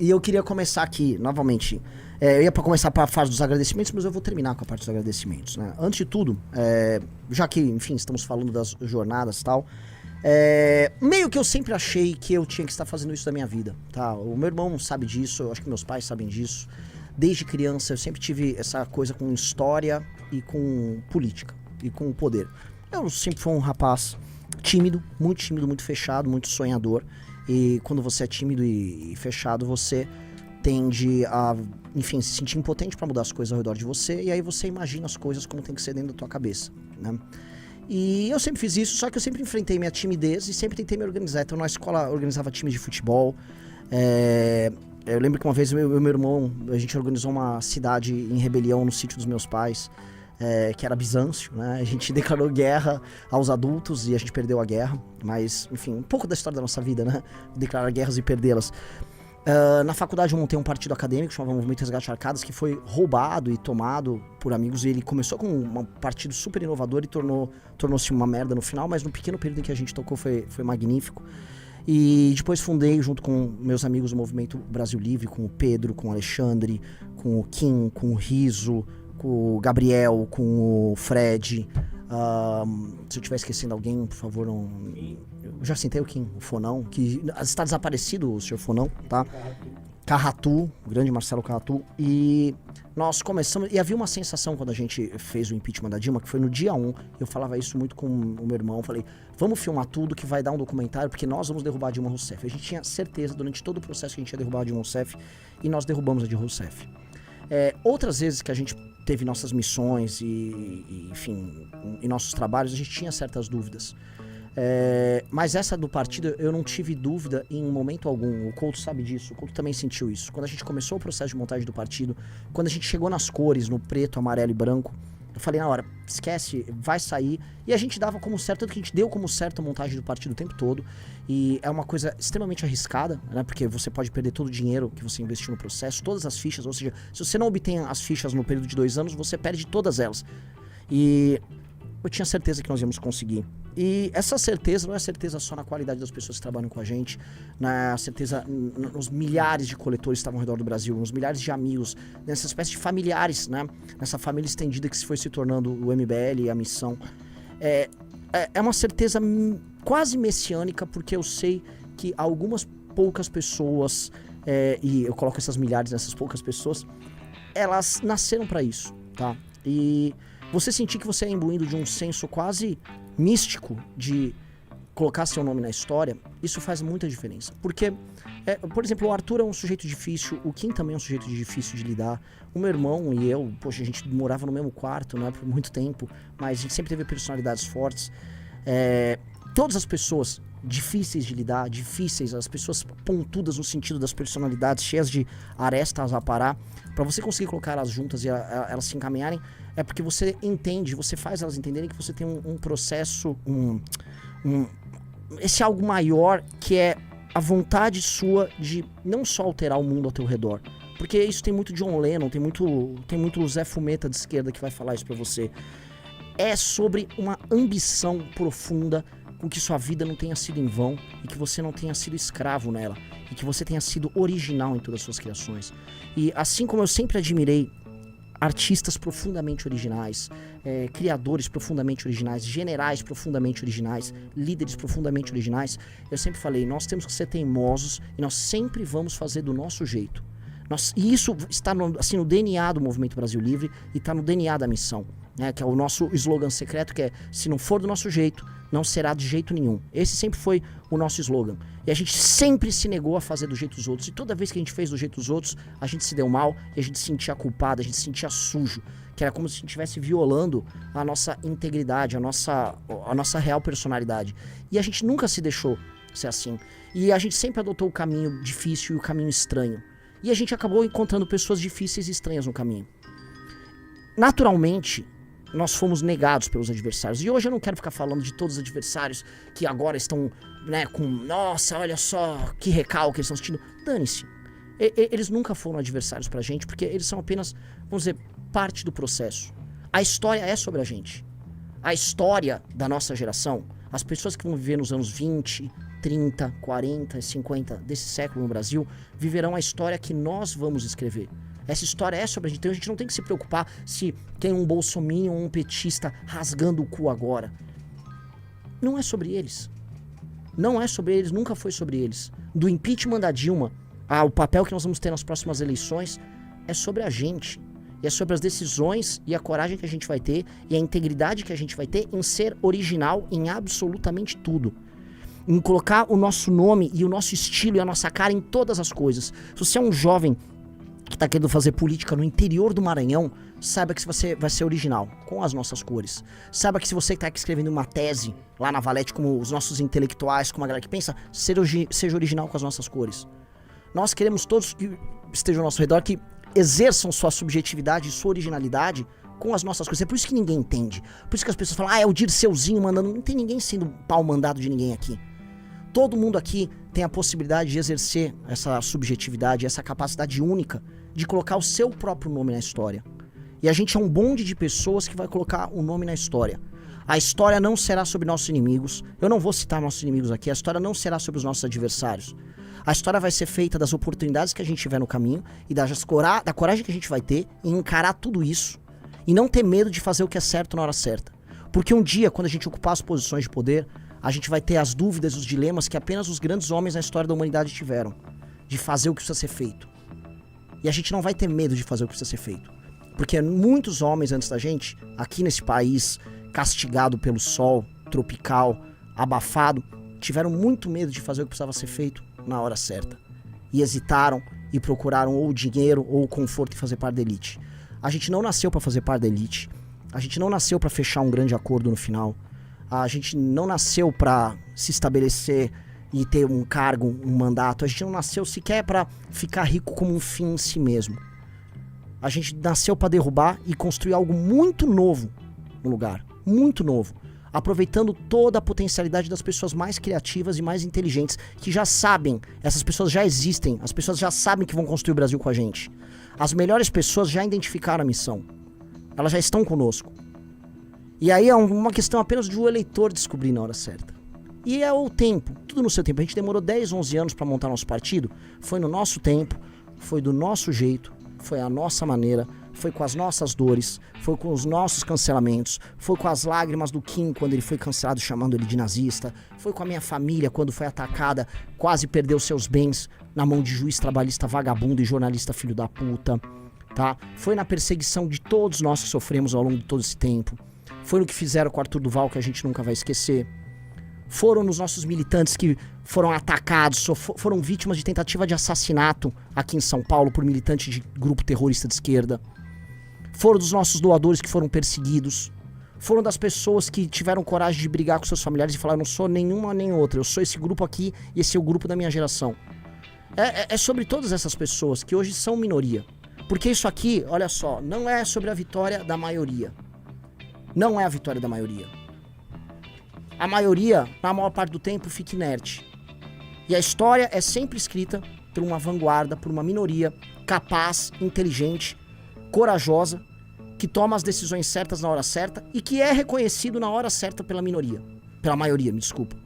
E eu queria começar aqui, novamente, eu ia começar para a fase dos agradecimentos, mas eu vou terminar com a parte dos agradecimentos, né? Antes de tudo, já que, enfim, estamos falando das jornadas e tal, meio que eu sempre achei que eu tinha que estar fazendo isso da minha vida, tá? O meu irmão sabe disso, eu acho que meus pais sabem disso. Desde criança eu sempre tive essa coisa com história e com política, e com poder. Eu sempre fui um rapaz tímido, muito fechado, muito sonhador. E quando você é tímido e fechado, você tende a, enfim, se sentir impotente para mudar as coisas ao redor de você. E aí você imagina as coisas como tem que ser dentro da tua cabeça, né? E eu sempre fiz isso, só que eu sempre enfrentei minha timidez e sempre tentei me organizar. Então na escola eu organizava times de futebol. Eu lembro que uma vez eu e meu irmão, a gente organizou uma cidade em rebelião no sítio dos meus pais. Que era Bizâncio, né? A gente declarou guerra aos adultos e a gente perdeu a guerra, mas, enfim, um pouco da história da nossa vida, né? Declarar guerras e perdê-las. Na faculdade eu montei um partido acadêmico, chamava Movimento Resgate Arcadas, que foi roubado e tomado por amigos, e ele começou com um partido super inovador e tornou-se uma merda no final, mas no pequeno período em que a gente tocou foi magnífico. E depois fundei, junto com meus amigos, o Movimento Brasil Livre, com o Pedro, com o Alexandre, com o Kim, com o Riso, com o Gabriel, com o Fred. Se eu estiver esquecendo alguém, por favor, não... Eu já citei o Kim, o Fonão, que está desaparecido, o senhor Fonão, tá? Carratu, o grande Marcelo Carratu. E nós começamos... E havia uma sensação quando a gente fez o impeachment da Dilma, que foi no dia 1, eu falava isso muito com o meu irmão, falei, vamos filmar tudo que vai dar um documentário, porque nós vamos derrubar a Dilma Rousseff. A gente tinha certeza durante todo o processo que a gente ia derrubar a Dilma Rousseff, e nós derrubamos a Dilma Rousseff. Outras vezes que a gente teve nossas missões e enfim, em nossos trabalhos, a gente tinha certas dúvidas. Mas essa do partido, eu não tive dúvida em momento algum. O Couto sabe disso, o Couto também sentiu isso. Quando a gente começou o processo de montagem do partido, quando a gente chegou nas cores, no preto, amarelo e branco, eu falei na hora, esquece, vai sair. E a gente dava como certo, tanto que a gente deu como certo a montagem do partido o tempo todo. E é uma coisa extremamente arriscada, né? Porque você pode perder todo o dinheiro que você investiu no processo, todas as fichas. Ou seja, se você não obtém as fichas no período de 2 anos, você perde todas elas. E eu tinha certeza que nós íamos conseguir. E essa certeza não é certeza só na qualidade das pessoas que trabalham com a gente, na certeza nos milhares de coletores que estavam ao redor do Brasil, nos milhares de amigos, nessa espécie de familiares, né? Nessa família estendida que se foi se tornando o MBL e a missão. É uma certeza quase messiânica, porque eu sei que algumas poucas pessoas, e eu coloco essas milhares nessas poucas pessoas, elas nasceram para isso, tá? E você sentir que você é imbuído de um senso quase místico de colocar seu nome na história, isso faz muita diferença. Porque, por exemplo, o Arthur é um sujeito difícil, o Kim também é um sujeito difícil de lidar, o meu irmão e eu, poxa, a gente morava no mesmo quarto, né, por muito tempo, mas a gente sempre teve personalidades fortes. Todas as pessoas difíceis de lidar, as pessoas pontudas no sentido das personalidades, cheias de arestas a parar, para você conseguir colocar elas juntas e elas se encaminharem, é porque você entende, você faz elas entenderem que você tem um processo, esse algo maior que é a vontade sua de não só alterar o mundo ao teu redor. Porque isso tem muito John Lennon, tem muito Zé Fumeta de esquerda que vai falar isso pra você. É sobre uma ambição profunda com que sua vida não tenha sido em vão e que você não tenha sido escravo nela e que você tenha sido original em todas as suas criações. E assim como eu sempre admirei artistas profundamente originais, criadores profundamente originais, generais profundamente originais, líderes profundamente originais, eu sempre falei, nós temos que ser teimosos e nós sempre vamos fazer do nosso jeito. E isso está no DNA do Movimento Brasil Livre e está no DNA da missão, né, que é o nosso slogan secreto, que é, se não for do nosso jeito, não será de jeito nenhum. Esse sempre foi o nosso slogan. E a gente sempre se negou a fazer do jeito dos outros. E toda vez que a gente fez do jeito dos outros, a gente se deu mal e a gente se sentia culpado, a gente se sentia sujo. Que era como se a gente estivesse violando a nossa integridade, a nossa real personalidade. E a gente nunca se deixou ser assim. E a gente sempre adotou o caminho difícil e o caminho estranho. E a gente acabou encontrando pessoas difíceis e estranhas no caminho. Naturalmente, nós fomos negados pelos adversários. E hoje eu não quero ficar falando de todos os adversários que agora estão, né, com... Nossa, olha só que recalque eles estão sentindo. Dane-se. Eles nunca foram adversários pra gente, porque eles são apenas, vamos dizer, parte do processo. A história é sobre a gente. A história da nossa geração, as pessoas que vão viver nos anos 20, 30, 40, 50 desse século no Brasil viverão a história que nós vamos escrever. Essa história é sobre a gente. Então a gente não tem que se preocupar se tem um bolsominion ou um petista rasgando o cu agora. Não é sobre eles. Não é sobre eles, nunca foi sobre eles. Do impeachment da Dilma, o papel que nós vamos ter nas próximas eleições é sobre a gente. E é sobre as decisões e a coragem que a gente vai ter e a integridade que a gente vai ter em ser original em absolutamente tudo. Em colocar o nosso nome e o nosso estilo e a nossa cara em todas as coisas. Se você é um jovem que está querendo fazer política no interior do Maranhão, saiba que você vai ser original, com as nossas cores. Saiba que se você está aqui escrevendo uma tese lá na Valete, como os nossos intelectuais, como a galera que pensa, seja original com as nossas cores. Nós queremos todos que estejam ao nosso redor, que exerçam sua subjetividade e sua originalidade com as nossas coisas. É por isso que ninguém entende. Por isso que as pessoas falam, é o Dirceuzinho mandando. Não tem ninguém sendo pau mandado de ninguém aqui. Todo mundo aqui tem a possibilidade de exercer essa subjetividade, essa capacidade única de colocar o seu próprio nome na história. E a gente é um bonde de pessoas que vai colocar o nome na história. A história não será sobre nossos inimigos. Eu não vou citar nossos inimigos aqui. A história não será sobre os nossos adversários. A história vai ser feita das oportunidades que a gente tiver no caminho e da coragem que a gente vai ter em encarar tudo isso e não ter medo de fazer o que é certo na hora certa. Porque um dia, quando a gente ocupar as posições de poder, a gente vai ter as dúvidas, os dilemas que apenas os grandes homens na história da humanidade tiveram, de fazer o que precisa ser feito. E a gente não vai ter medo de fazer o que precisa ser feito. Porque muitos homens antes da gente, aqui nesse país, castigado pelo sol, tropical, abafado, tiveram muito medo de fazer o que precisava ser feito na hora certa. E hesitaram e procuraram ou o dinheiro ou o conforto de fazer parte da elite. A gente não nasceu para fazer parte da elite. A gente não nasceu para fechar um grande acordo no final. A gente não nasceu para se estabelecer e ter um cargo, um mandato. A gente não nasceu sequer para ficar rico como um fim em si mesmo. A gente nasceu para derrubar e construir algo muito novo no lugar. Muito novo. Aproveitando toda a potencialidade das pessoas mais criativas e mais inteligentes, que já sabem, essas pessoas já existem, as pessoas já sabem que vão construir o Brasil com a gente. As melhores pessoas já identificaram a missão. Elas já estão conosco. E aí é uma questão apenas de o eleitor descobrir na hora certa. E é o tempo, tudo no seu tempo. A gente demorou 10, 11 anos para montar nosso partido. Foi no nosso tempo, foi do nosso jeito, foi a nossa maneira, foi com as nossas dores, foi com os nossos cancelamentos, foi com as lágrimas do Kim quando ele foi cancelado chamando ele de nazista, foi com a minha família quando foi atacada, quase perdeu seus bens na mão de juiz trabalhista vagabundo e jornalista filho da puta, tá? Foi na perseguição de todos nós que sofremos ao longo de todo esse tempo. Foi no que fizeram com o Arthur Duval, que a gente nunca vai esquecer. Foram nos nossos militantes que foram atacados, foram vítimas de tentativa de assassinato aqui em São Paulo por militante de grupo terrorista de esquerda. Foram dos nossos doadores que foram perseguidos. Foram das pessoas que tiveram coragem de brigar com seus familiares e falar, eu não sou nenhuma nem outra, eu sou esse grupo aqui e esse é o grupo da minha geração. É sobre todas essas pessoas que hoje são minoria. Porque isso aqui, olha só, não é sobre a vitória da maioria. Não é a vitória da maioria. A maioria, na maior parte do tempo, fica inerte. E a história é sempre escrita por uma vanguarda, por uma minoria capaz, inteligente, corajosa, que toma as decisões certas na hora certa e que é reconhecido na hora certa pela minoria. Pela maioria, me desculpa.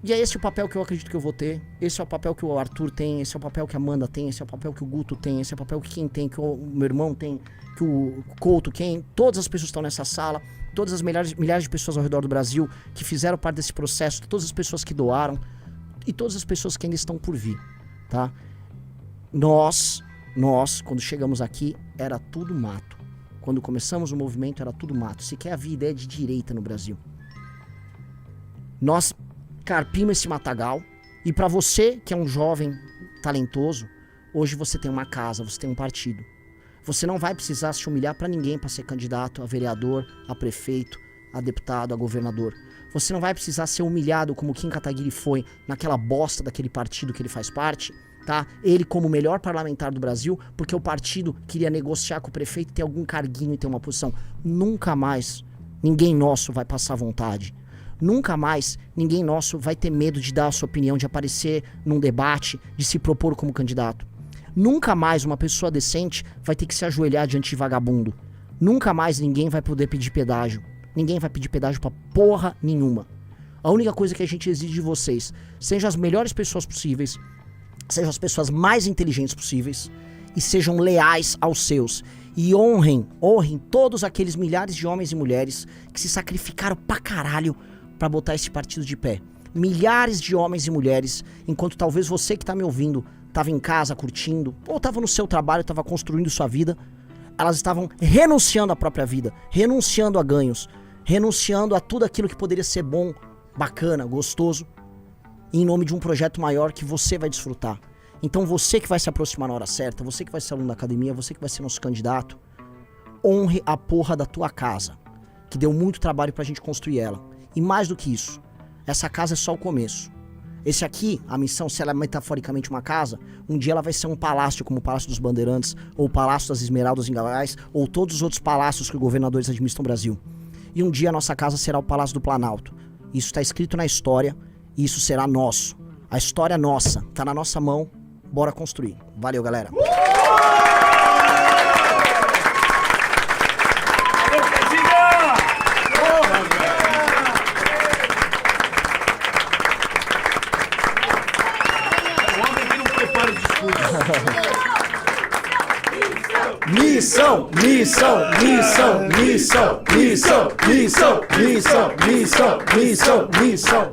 E é esse o papel que eu acredito que eu vou ter. Esse é o papel que o Arthur tem, esse é o papel que a Amanda tem, esse é o papel que o Guto tem, esse é o papel que quem tem, que o meu irmão tem, que o Couto tem. Todas as pessoas que estão nessa sala, todas as milhares de pessoas ao redor do Brasil que fizeram parte desse processo, todas as pessoas que doaram e todas as pessoas que ainda estão por vir, tá? Nós, quando chegamos aqui, era tudo mato. Quando começamos o movimento, era tudo mato. Sequer havia ideia de direita no Brasil. Nós carpimos esse matagal. E pra você, que é um jovem talentoso, hoje você tem uma casa, você tem um partido. Você não vai precisar se humilhar pra ninguém pra ser candidato a vereador, a prefeito, a deputado, a governador. Você não vai precisar ser humilhado como Kim Kataguiri foi naquela bosta daquele partido que ele faz parte, tá? Ele como o melhor parlamentar do Brasil, porque o partido queria negociar com o prefeito, ter algum carguinho e ter uma posição. Nunca mais ninguém nosso vai passar vontade. Nunca mais ninguém nosso vai ter medo de dar a sua opinião, de aparecer num debate, de se propor como candidato. Nunca mais uma pessoa decente vai ter que se ajoelhar diante de vagabundo. Nunca mais ninguém vai poder pedir pedágio. Ninguém vai pedir pedágio pra porra nenhuma. A única coisa que a gente exige de vocês, sejam as melhores pessoas possíveis, sejam as pessoas mais inteligentes possíveis e sejam leais aos seus. E honrem todos aqueles milhares de homens e mulheres que se sacrificaram pra caralho pra botar esse partido de pé. Milhares de homens e mulheres, enquanto talvez você que tá me ouvindo tava em casa curtindo, ou tava no seu trabalho, tava construindo sua vida, elas estavam renunciando à própria vida, renunciando a ganhos, renunciando a tudo aquilo que poderia ser bom, bacana, gostoso, em nome de um projeto maior que você vai desfrutar. Então você que vai se aproximar na hora certa, você que vai ser aluno da academia, você que vai ser nosso candidato, honre a porra da tua casa, que deu muito trabalho pra gente construir ela. E mais do que isso, essa casa é só o começo. Esse aqui, a missão, se ela é metaforicamente uma casa, um dia ela vai ser um palácio como o Palácio dos Bandeirantes, ou o Palácio das Esmeraldas em Goiás, ou todos os outros palácios que os governadores administram o Brasil. E um dia a nossa casa será o Palácio do Planalto. Isso está escrito na história, e isso será nosso. A história é nossa, tá na nossa mão, bora construir. Valeu, galera. Missão, missão, missão, missão, missão, missão, missão, missão, missão, missão.